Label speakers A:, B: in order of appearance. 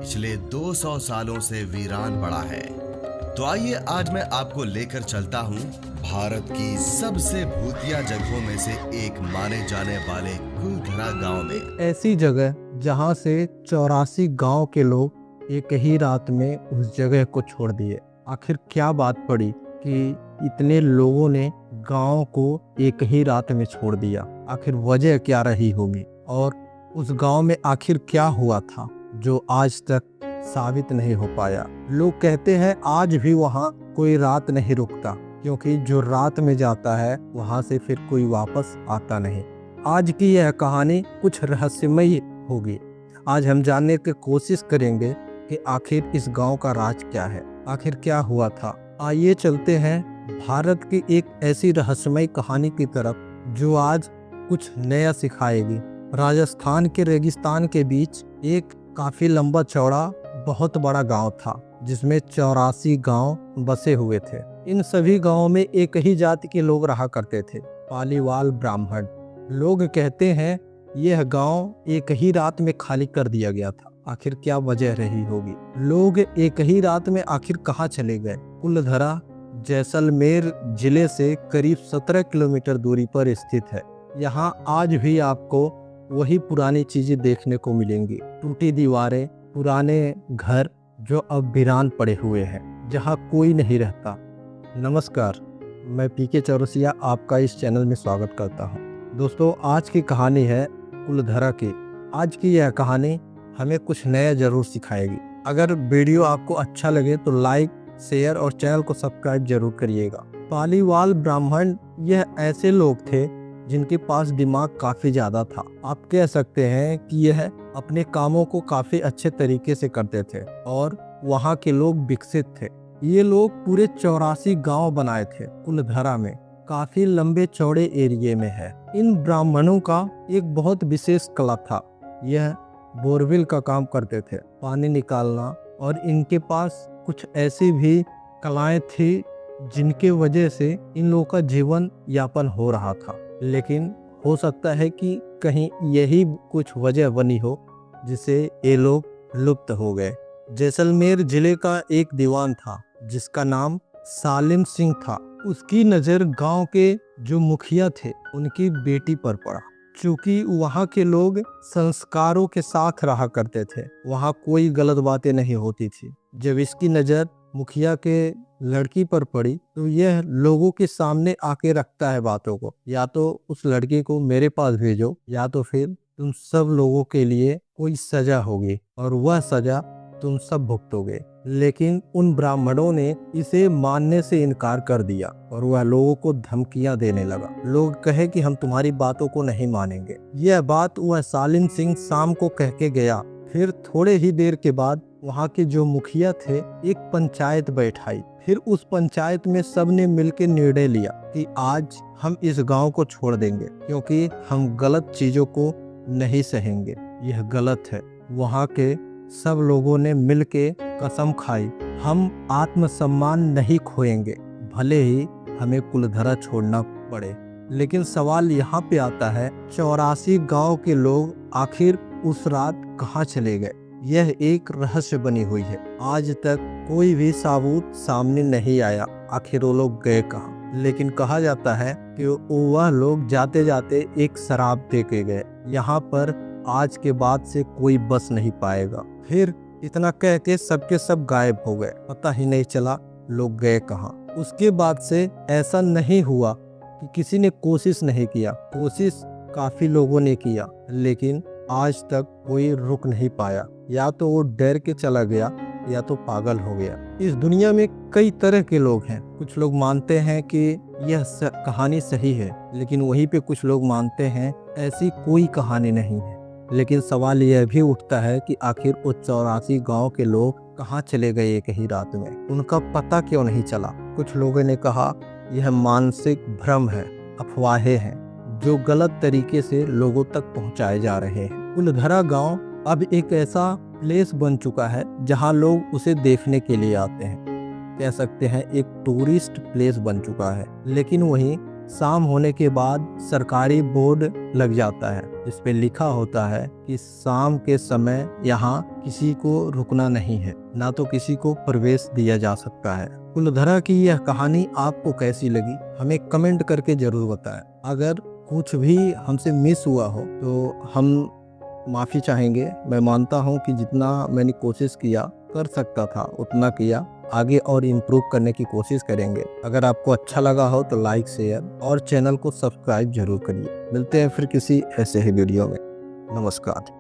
A: पिछले 200 सालों से वीरान पड़ा है। तो आइए आज मैं आपको लेकर चलता हूँ भारत की सबसे भूतिया जगहों में से एक माने जाने वाले कुलधरा गांव में।
B: ऐसी जगह जहां से 84 गांव के लोग एक ही रात में उस जगह को छोड़ दिए। आखिर क्या बात पड़ी कि इतने लोगों ने गांव को एक ही रात में छोड़ दिया? आखिर वजह क्या रही होगी और उस गांव में आखिर क्या हुआ था जो आज तक साबित नहीं हो पाया। लोग कहते हैं आज भी वहां कोई रात नहीं रुकता, क्योंकि जो रात में जाता है वहां से फिर कोई वापस आता नहीं। आज की यह कहानी कुछ रहस्यमयी होगी। आज हम जानने की कोशिश करेंगे कि आखिर इस गांव का राज क्या है, आखिर क्या हुआ था। आइए चलते हैं भारत की एक ऐसी रहस्यमयी कहानी की तरफ जो आज कुछ नया सिखाएगी। राजस्थान के रेगिस्तान के बीच एक काफी लंबा चौड़ा बहुत बड़ा गांव था, जिसमें 84 गांव बसे हुए थे। इन सभी गांवों में एक ही जाति के लोग रहा करते थे, पालीवाल ब्राह्मण। लोग कहते हैं यह गांव एक ही रात में खाली कर दिया गया था। आखिर क्या वजह रही होगी? लोग एक ही रात में आखिर कहाँ चले गए? कुलधरा जैसलमेर जिले से करीब 17 किलोमीटर दूरी पर स्थित है। यहाँ आज भी आपको वही पुरानी चीजें देखने को मिलेंगी। टूटी दीवारें, पुराने घर जो अब वीरान पड़े हुए हैं, जहाँ कोई नहीं रहता। नमस्कार, मैं पीके चौरसिया आपका इस चैनल में स्वागत करता हूँ। दोस्तों, आज की कहानी है कुलधरा की। आज की यह कहानी हमें कुछ नया जरूर सिखाएगी। अगर वीडियो आपको अच्छा लगे तो लाइक, शेयर और चैनल को सब्सक्राइब जरूर करिएगा। पालीवाल ब्राह्मण यह ऐसे लोग थे जिनके पास दिमाग काफी ज्यादा था। आप कह सकते हैं कि यह अपने कामों को काफी अच्छे तरीके से करते थे और वहाँ के लोग विकसित थे। ये लोग पूरे 84 गांव बनाए थे कुलधरा में, काफी लंबे चौड़े एरिया में है। इन ब्राह्मणों का एक बहुत विशेष कला था। यह बोरवेल का काम करते थे, पानी निकालना, और इनके पास कुछ ऐसी भी कलाएं थी जिनके वजह से इन लोगों का जीवन यापन हो रहा था। लेकिन हो सकता है कि कहीं यही कुछ वजह बनी हो जिससे ये लोग लुप्त हो गए। जैसलमेर जिले का एक दीवान था जिसका नाम सालिम सिंह था। उसकी नज़र गांव के जो मुखिया थे उनकी बेटी पर पड़ा। चूंकि वहाँ के लोग संस्कारों के साथ रहा करते थे, वहाँ कोई गलत बातें नहीं होती थी। जब इसकी नज़र मुखिया के लड़की पर पड़ी तो यह लोगों के सामने आके रखता है बातों को, या तो उस लड़की को मेरे पास भेजो या तो फिर तुम सब लोगों के लिए कोई सजा होगी और वह सजा तुम सब भुगतोगे। लेकिन उन ब्राह्मणों ने इसे मानने से इनकार कर दिया और वह लोगों को धमकियां देने लगा। लोग कहे कि हम तुम्हारी बातों को नहीं मानेंगे। यह बात वह सालिम सिंह शाम को कह के गया। फिर थोड़े ही देर के बाद वहाँ के जो मुखिया थे एक पंचायत बैठाई। फिर उस पंचायत में सबने मिलकर निर्णय लिया कि आज हम इस गांव को छोड़ देंगे, क्योंकि हम गलत चीजों को नहीं सहेंगे, यह गलत है। वहाँ के सब लोगों ने मिलके कसम खाई, हम आत्मसम्मान नहीं खोएंगे, भले ही हमें कुलधरा छोड़ना पड़े। लेकिन सवाल यहाँ पे आता है, 84 गांव के लोग आखिर उस रात कहाँ चले गए? यह एक रहस्य बनी हुई है। आज तक कोई भी सबूत सामने नहीं आया आखिर वो लोग गए कहाँ। लेकिन कहा जाता है कि वह लोग जाते जाते एक शराब दे के गए, यहाँ पर आज के बाद से कोई बस नहीं पाएगा। फिर इतना कह के सबके सब गायब हो गए, पता ही नहीं चला लोग गए कहाँ। उसके बाद से ऐसा नहीं हुआ कि किसी ने कोशिश नहीं किया। कोशिश काफी लोगों ने किया, लेकिन आज तक कोई रुक नहीं पाया। या तो वो डर के चला गया या तो पागल हो गया। इस दुनिया में कई तरह के लोग हैं। कुछ लोग मानते हैं कि यह कहानी सही है, लेकिन वहीं पे कुछ लोग मानते हैं ऐसी कोई कहानी नहीं है। लेकिन सवाल यह भी उठता है कि आखिर वो 84 गांव के लोग कहाँ चले गए एक ही रात में? उनका पता क्यों नहीं चला? कुछ लोगों ने कहा यह मानसिक भ्रम है, अफवाहें हैं जो गलत तरीके से लोगों तक पहुंचाए जा रहे हैं। कुलधरा गांव अब एक ऐसा प्लेस बन चुका है जहां लोग उसे देखने के लिए आते हैं। कह सकते हैं एक टूरिस्ट प्लेस बन चुका है। लेकिन वहीं शाम होने के बाद सरकारी बोर्ड लग जाता है जिस पे लिखा होता है कि शाम के समय यहाँ किसी को रुकना नहीं है, ना तो किसी को प्रवेश दिया जा सकता है। कुलधरा की यह कहानी आपको कैसी लगी हमें कमेंट करके जरूर बताएं। अगर कुछ भी हमसे मिस हुआ हो तो हम माफ़ी चाहेंगे। मैं मानता हूँ कि जितना मैंने कोशिश किया कर सकता था उतना किया, आगे और इम्प्रूव करने की कोशिश करेंगे। अगर आपको अच्छा लगा हो तो लाइक शेयर और चैनल को सब्सक्राइब जरूर करिए। मिलते हैं फिर किसी ऐसे ही वीडियो में। नमस्कार।